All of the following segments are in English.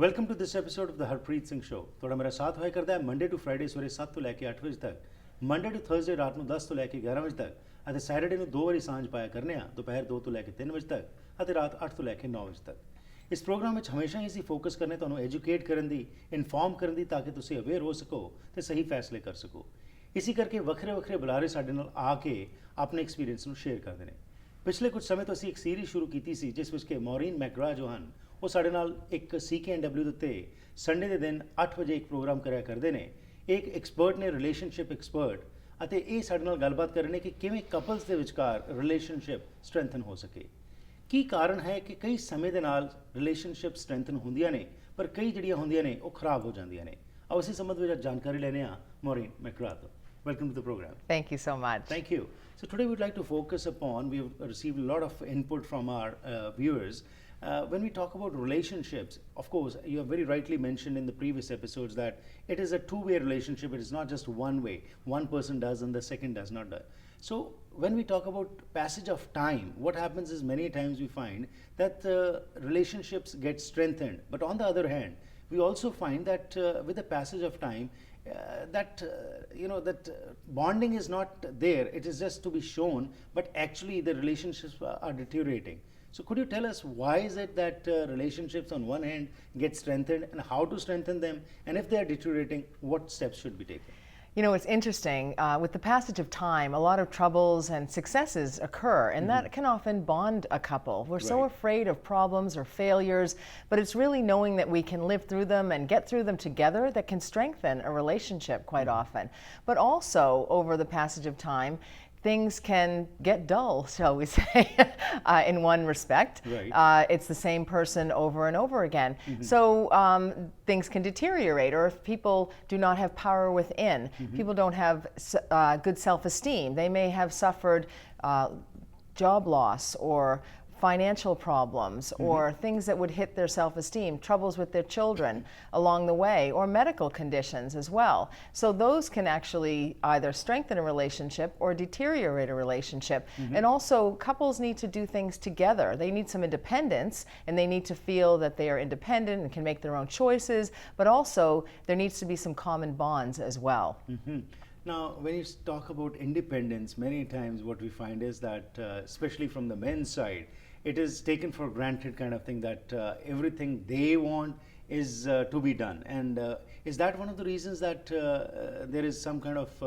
Welcome to this episode of the Harpreet Singh show. ਤੁਹਾਡਾ ਮੇਰਾ ਸਾਥ ਹੋਇਆ ਕਰਦਾ ਹੈ ਮੰਡੇ ਟੂ ਫਰਾਈਡੇ ਸਵੇਰੇ 7 ਤੋਂ ਲੈ ਕੇ 8 ਵਜੇ ਤੱਕ, ਮੰਡੇ ਟੂ ਥਰਸਡੇ ਰਾਤ ਨੂੰ 10 ਤੋਂ ਲੈ ਕੇ 11 ਵਜੇ ਤੱਕ, ਅਤੇ ਸੈਟਰਡੇ ਨੂੰ 2 ਵਾਰੀ ਸਾਂਝ ਪਾਇਆ ਕਰਨੇ ਆ, ਦੁਪਹਿਰ 2 ਤੋਂ ਲੈ ਕੇ 3 ਵਜੇ ਤੱਕ ਅਤੇ ਰਾਤ 8 ਤੋਂ ਲੈ ਕੇ 9 ਵਜੇ ਤੱਕ। ਇਸ ਪ੍ਰੋਗਰਾਮ ਵਿੱਚ ਹਮੇਸ਼ਾ ਹੀ ਅਸੀਂ ਫੋਕਸ ਕਰਨੇ ਤੁਹਾਨੂੰ ਐਜੂਕੇਟ ਕਰਨ ਦੀ, ਇਨਫੋਰਮ ਕਰਨ ਦੀ, ਤਾਂ ਕਿ ਤੁਸੀਂ ਅਵੇਅਰ ਹੋ ਸਕੋ ਤੇ ਸਹੀ ਫੈਸਲੇ ਕਰ ਸਕੋ। ਇਸੇ ਕਰਕੇ ਵੱਖਰੇ ਵੱਖਰੇ ਬੁਲਾਰੇ ਸਾਡੇ ਨਾਲ ਆ ਕੇ ਆਪਣੇ ਐਕਸਪੀਰੀਅੰਸ ਨੂੰ ਸ਼ੇਅਰ ਕਰਦੇ ਨੇ। ਪਿਛਲੇ ਕੁਝ ਸਮੇਂ ਤੋਂ ਅਸੀਂ ਇੱਕ ਸੀਰੀਜ਼ ਸ਼ੁਰੂ ਕੀਤੀ ਸੀ ਜਿਸ ਵਿੱਚ ਕਿ ਮੌਰੀਨ ਮੈਕਗ੍ਰਾਥ ਜੋ ਹਨ ਉਹ ਸਾਡੇ ਨਾਲ ਇੱਕ CKNW ਦੇ ਉੱਤੇ ਸੰਡੇ ਦੇ ਦਿਨ 8 ਵਜੇ ਇੱਕ ਪ੍ਰੋਗਰਾਮ ਕਰਿਆ ਕਰਦੇ ਨੇ। ਇੱਕ ਐਕਸਪਰਟ ਨੇ, ਰਿਲੇਸ਼ਨਸ਼ਿਪ ਐਕਸਪਰਟ, ਅਤੇ ਇਹ ਸਾਡੇ ਨਾਲ ਗੱਲਬਾਤ ਕਰ ਰਹੇ ਨੇ ਕਿ ਕਿਵੇਂ ਕਪਲਸ ਦੇ ਵਿਚਕਾਰ ਰਿਲੇਸ਼ਨਸ਼ਿਪ ਸਟਰੈਂਥਨ ਹੋ ਸਕੇ। ਕੀ ਕਾਰਨ ਹੈ ਕਿ ਕਈ ਸਮੇਂ ਦੇ ਨਾਲ ਰਿਲੇਸ਼ਨਸ਼ਿਪ ਸਟਰੈਂਥਨ ਹੁੰਦੀਆਂ ਨੇ ਪਰ ਕਈ ਜਿਹੜੀਆਂ ਹੁੰਦੀਆਂ ਨੇ ਉਹ ਖਰਾਬ ਹੋ ਜਾਂਦੀਆਂ ਨੇ। ਆਓ ਇਸੇ ਸੰਬੰਧ ਵਿੱਚ ਜਾਣਕਾਰੀ ਲੈਣੇ ਆ ਮੌਰੀਨ ਮੈਕਗ੍ਰਾਥ ਤੋਂ। Welcome to the program. Thank you so much. Thank you. So today we'd like to focus upon, we've received a lot of input from our viewers. When we talk about relationships, of course, you have very rightly mentioned in the previous episodes that it is a two-way relationship. It is not just one way. One person does and the second does not do. So when we talk about passage of time, what happens is many times we find that relationships get strengthened. But on the other hand, we also find that with the passage of time, that bonding is not there. It is just to be shown, but actually the relationships are deteriorating. So could you tell us why is it that relationships on one hand get strengthened, and how to strengthen them, and if they are deteriorating, what steps should be taken? You know, it's interesting. With the passage of time, a lot of troubles and successes occur, and that can often bond a couple. We're so afraid of problems or failures, but it's really knowing that we can live through them and get through them together that can strengthen a relationship quite often. But also, over the passage of time, things can get dull, shall we say, in one respect. It's the same person over and over again. So things can deteriorate, or if people do not have power within, people don't have good self-esteem. They may have suffered job loss or financial problems or things that would hit their self-esteem, troubles with their children along the way, or medical conditions as well. So those can actually either strengthen a relationship or deteriorate a relationship. And also couples need to do things together. They need some independence, and they need to feel that they are independent and can make their own choices, but also there needs to be some common bonds as well. Now, when you talk about independence, many times what we find is that, especially from the men's side, it is taken for granted kind of thing that everything they want is to be done. And is that one of the reasons that there is some kind of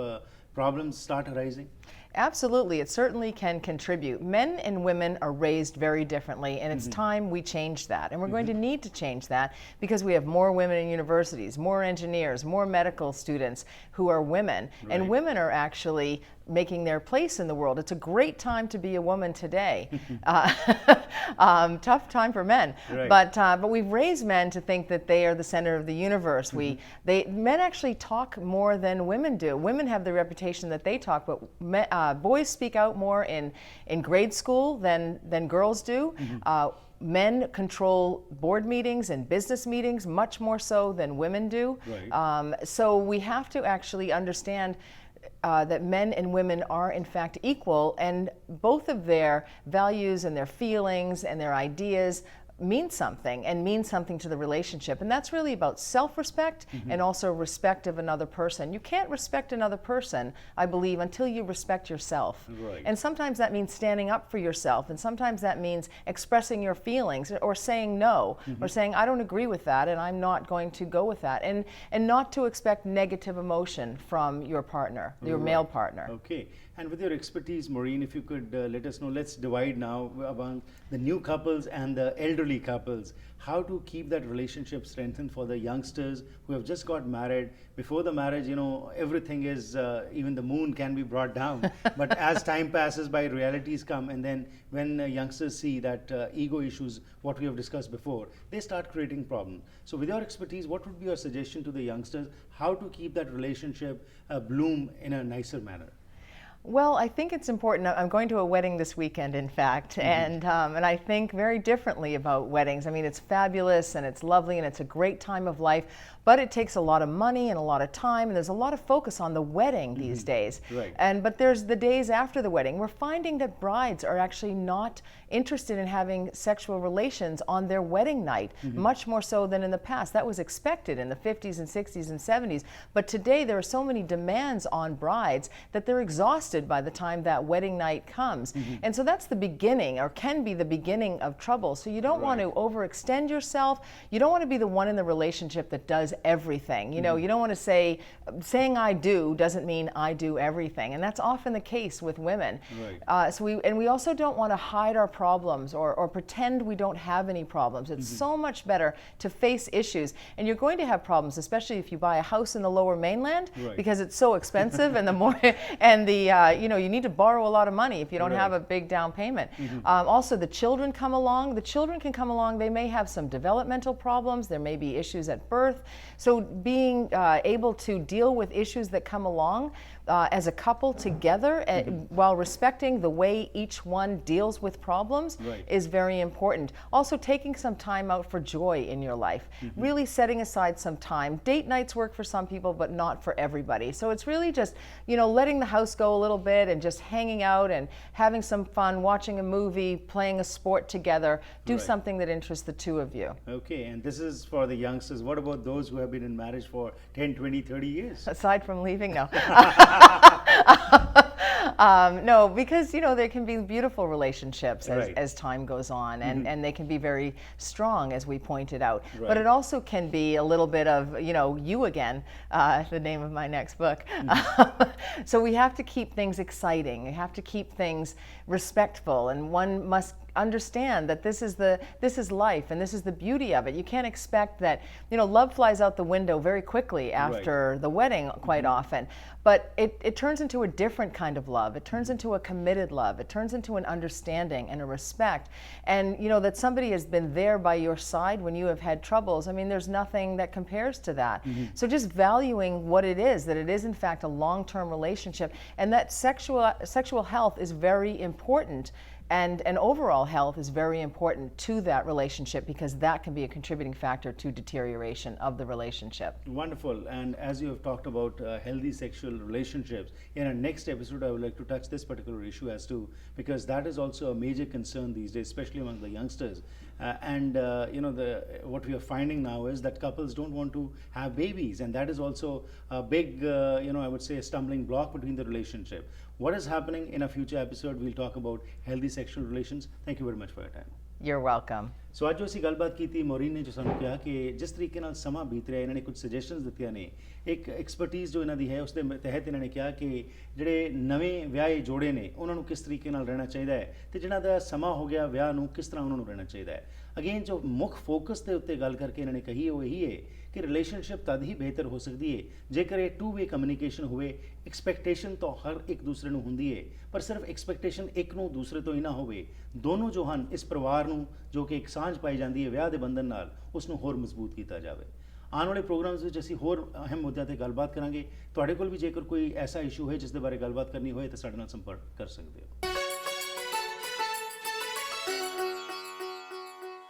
problems start arising? Absolutely, it certainly can contribute. Men and women are raised very differently, and it's time we change that. And we're going to need to change that because we have more women in universities, more engineers, more medical students who are women. And women are actually making their place in the world. It's a great time to be a woman today. Tough time for men. But we've raised men to think that they are the center of the universe. Men actually talk more than women do. Women have the reputation that they talk, but boys speak out more in grade school than girls do. Men control board meetings and business meetings much more so than women do. So we have to actually understand that men and women are in fact equal, and both of their values and their feelings and their ideas mean something, and mean something to the relationship. And that's really about self-respect and also respect of another person. You can't respect another person, I believe, until you respect yourself. And sometimes that means standing up for yourself, and sometimes that means expressing your feelings, or saying no, or saying I don't agree with that and I'm not going to go with that, and not to expect negative emotion from your partner, your male partner. Okay. And with your expertise, Maureen, if you could let us know, let's divide now among the new couples and the elderly couples. How to keep that relationship strengthened for the youngsters who have just got married. Before the marriage, everything is, even the moon can be brought down. But as time passes by, realities come, and then when youngsters see that ego issues, what we have discussed before, they start creating problems. So with your expertise, what would be your suggestion to the youngsters, how to keep that relationship bloom in a nicer manner? Well, I think it's important. I'm going to a wedding this weekend, in fact, and I think very differently about weddings. I mean, it's fabulous and it's lovely and it's a great time of life, but it takes a lot of money and a lot of time, and there's a lot of focus on the wedding these days. Right. But there's the days after the wedding. We're finding that brides are actually not interested in having sexual relations on their wedding night, much more so than in the past. That was expected in the 50s and 60s and 70s, but today there are so many demands on brides that they're exhausted by the time that wedding night comes. And so that's the beginning, or can be the beginning of trouble. So you don't want to overextend yourself. You don't want to be the one in the relationship that does everything. You know, you don't want to saying I do doesn't mean I do everything. And that's often the case with women. Right. We also don't want to hide our problems or pretend we don't have any problems. It's so much better to face issues. And you're going to have problems, especially if you buy a house in the Lower Mainland, because it's so expensive, and the more and the you need to borrow a lot of money if you don't have a big down payment. Also, the children come along. The children can come along. They may have some developmental problems. There may be issues at birth. So being able to deal with issues that come along as a couple together while respecting the way each one deals with problems is very important. Also, taking some time out for joy in your life. Really setting aside some time. Date nights work for some people, but not for everybody. So it's really just, letting the house go a little bit and just hanging out and having some fun, watching a movie, playing a sport together. Do something that interests the two of you. Okay, and this is for the youngsters. What about those who have been in marriage for 10, 20, 30 years? Aside from leaving, no. No, because there can be beautiful relationships as time goes on, and they can be very strong, as we pointed out. But it also can be a little bit of you again, the name of my next book. So we have to keep things exciting. We have to keep things respectful, and one must understand that this is life, and this is the beauty of it. You can't expect that love flies out the window very quickly after the wedding quite often, but it turns into a different kind of love. It turns into a committed love. It turns into an understanding and a respect, and that somebody has been there by your side when you have had troubles. I mean, there's nothing that compares to that. So just valuing what it is, that it is in fact a long-term relationship, and that sexual health is very important. And overall health is very important to that relationship, because that can be a contributing factor to deterioration of the relationship. Wonderful. And as you have talked about healthy sexual relationships, in our next episode I would like to touch this particular issue because that is also a major concern these days, especially among the youngsters. What we are finding now is that couples don't want to have babies, and that is also a big, I would say, a stumbling block between the relationship. What is happening in a future episode? We'll talk about healthy sexual relations. Thank you very much for your time. You're welcome. ਸੋ ਅੱਜ ਅਸੀਂ ਗੱਲਬਾਤ ਕੀਤੀ ਮੌਰੀਨ ਨੇ, ਜੋ ਸਾਨੂੰ ਕਿਹਾ ਕਿ ਜਿਸ ਤਰੀਕੇ ਨਾਲ ਸਮਾਂ ਬੀਤ ਰਿਹਾ, ਇਹਨਾਂ ਨੇ ਕੁਝ ਸੁਜੈਸ਼ਨਸ ਦਿੱਤੀਆਂ ਨੇ। ਇੱਕ ਐਕਸਪਰਟੀਜ਼ ਜੋ ਇਹਨਾਂ ਦੀ ਹੈ ਉਸ ਦੇ ਤਹਿਤ ਇਹਨਾਂ ਨੇ ਕਿਹਾ ਕਿ ਜਿਹੜੇ ਨਵੇਂ ਵਿਆਹੇ ਜੋੜੇ ਨੇ ਉਹਨਾਂ ਨੂੰ ਕਿਸ ਤਰੀਕੇ ਨਾਲ ਰਹਿਣਾ ਚਾਹੀਦਾ ਹੈ, ਤੇ ਜਿਹਨਾਂ ਦਾ ਸਮਾਂ ਹੋ ਗਿਆ ਵਿਆਹ ਨੂੰ ਕਿਸ ਤਰ੍ਹਾਂ ਉਹਨਾਂ ਨੂੰ ਰਹਿਣਾ ਚਾਹੀਦਾ ਹੈ। ਅਗੇਨ ਜੋ ਮੁੱਖ ਫੋਕਸ ਦੇ ਉੱਤੇ ਗੱਲ ਕਰਕੇ ਇਹਨਾਂ ਨੇ ਕਹੀ ਉਹ ਇਹੀ ਹੈ ਕਿ ਰਿਲੇਸ਼ਨਸ਼ਿਪ ਤਦ ਹੀ ਬਿਹਤਰ ਹੋ ਸਕਦੀ ਹੈ ਜੇਕਰ ਇਹ 2-ਵੇ ਕਮਿਊਨੀਕੇਸ਼ਨ ਹੋਵੇ। ਐਕਸਪੈਕਟੇਸ਼ਨ ਤਾਂ ਹਰ ਇੱਕ ਦੂਸਰੇ ਨੂੰ ਹੁੰਦੀ ਹੈ, ਪਰ ਸਿਰਫ ਐਕਸਪੈਕਟੇਸ਼ਨ ਇੱਕ ਨੂੰ ਦੂਸਰੇ ਤੋਂ ਹੀ ਨਾ ਹੋਵੇ। ਦੋਨੋਂ ਜੋ ਹਨ ਇਸ ਪਰਿਵਾਰ ਨੂੰ, ਜੋ ਕਿ ਇੱਕ ਸਾਂਝ ਪਾਈ ਜਾਂਦੀ ਹੈ ਵਿਆਹ ਦੇ ਬੰਧਨ ਨਾਲ, ਉਸ ਨੂੰ ਹੋਰ ਮਜ਼ਬੂਤ ਕੀਤਾ ਜਾਵੇ। ਆਉਣ ਵਾਲੇ ਪ੍ਰੋਗਰਾਮਸ ਵਿੱਚ ਅਸੀਂ ਹੋਰ ਅਹਿਮ ਮੁੱਦਿਆਂ ਤੇ ਗੱਲਬਾਤ ਕਰਾਂਗੇ। ਤੁਹਾਡੇ ਕੋਲ ਵੀ ਜੇਕਰ ਕੋਈ ਐਸਾ ਇਸ਼ੂ ਹੈ ਜਿਸ ਦੇ ਬਾਰੇ ਗੱਲਬਾਤ ਕਰਨੀ ਹੋਏ ਤਾਂ ਸਾਡੇ ਨਾਲ ਸੰਪਰਕ ਕਰ ਸਕਦੇ ਹੋ।